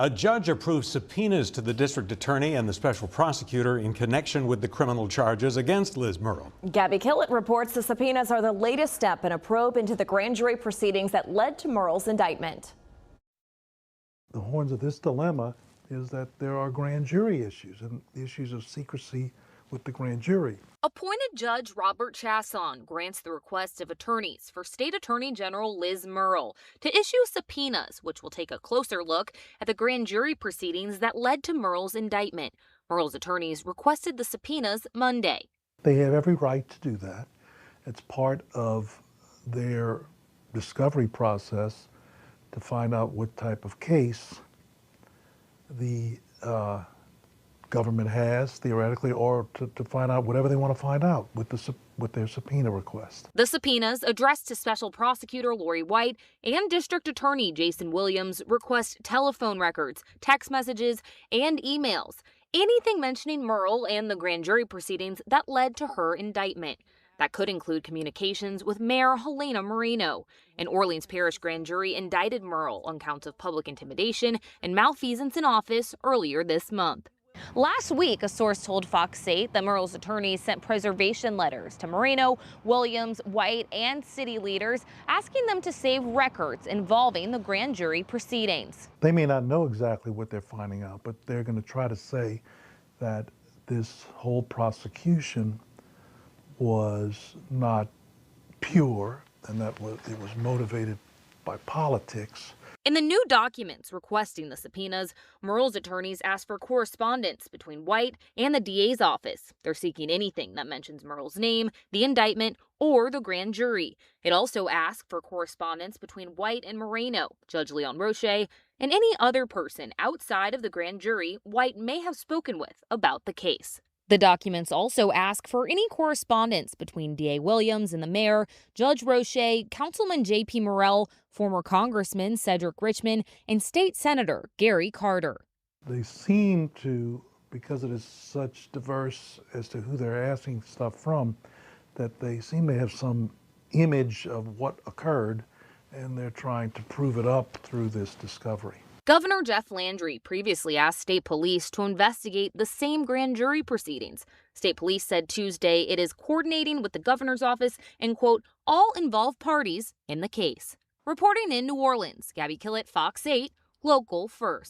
A judge approved subpoenas to the district attorney and the special prosecutor in connection with the criminal charges against Liz Murrill. Gabby Killett reports the subpoenas are the latest step in a probe into the grand jury proceedings that led to Murrill's indictment. The horns of this dilemma is that there are grand jury issues and issues of secrecy with the grand jury. Appointed Judge Robert Chasson grants the request of attorneys for State Attorney General Liz Murrill to issue subpoenas, which will take a closer look at the grand jury proceedings that led to Murrill's indictment. Murrill's attorneys requested the subpoenas Monday. They have every right to do that. It's part of their discovery process to find out what type of case the government has, theoretically, or to find out whatever they want to find out with their subpoena request. The subpoenas, addressed to Special Prosecutor Lori White and District Attorney Jason Williams, request telephone records, text messages, and emails. Anything mentioning Murrill and the grand jury proceedings that led to her indictment. That could include communications with Mayor Helena Moreno. An Orleans Parish grand jury indicted Murrill on counts of public intimidation and malfeasance in office earlier this month. Last week, a source told Fox 8 that Murrill's attorneys sent preservation letters to Moreno, Williams, White, and city leaders asking them to save records involving the grand jury proceedings. They may not know exactly what they're finding out, but they're going to try to say that this whole prosecution was not pure and that it was motivated by politics. In the new documents requesting the subpoenas, Murrill's attorneys asked for correspondence between White and the DA's office. They're seeking anything that mentions Murrill's name, the indictment, or the grand jury. It also asked for correspondence between White and Moreno, Judge Leon Roche, and any other person outside of the grand jury White may have spoken with about the case. The documents also ask for any correspondence between DA Williams and the mayor, Judge Roche, Councilman J.P. Murrill, former Congressman Cedric Richmond, and State Senator Gary Carter. They seem to, because it is such diverse as to who they're asking stuff from, that they seem to have some image of what occurred, and they're trying to prove it up through this discovery. Governor Jeff Landry previously asked state police to investigate the same grand jury proceedings. State police said Tuesday it is coordinating with the governor's office and, quote, all involved parties in the case. Reporting in New Orleans, Gabby Killett, Fox 8, Local First.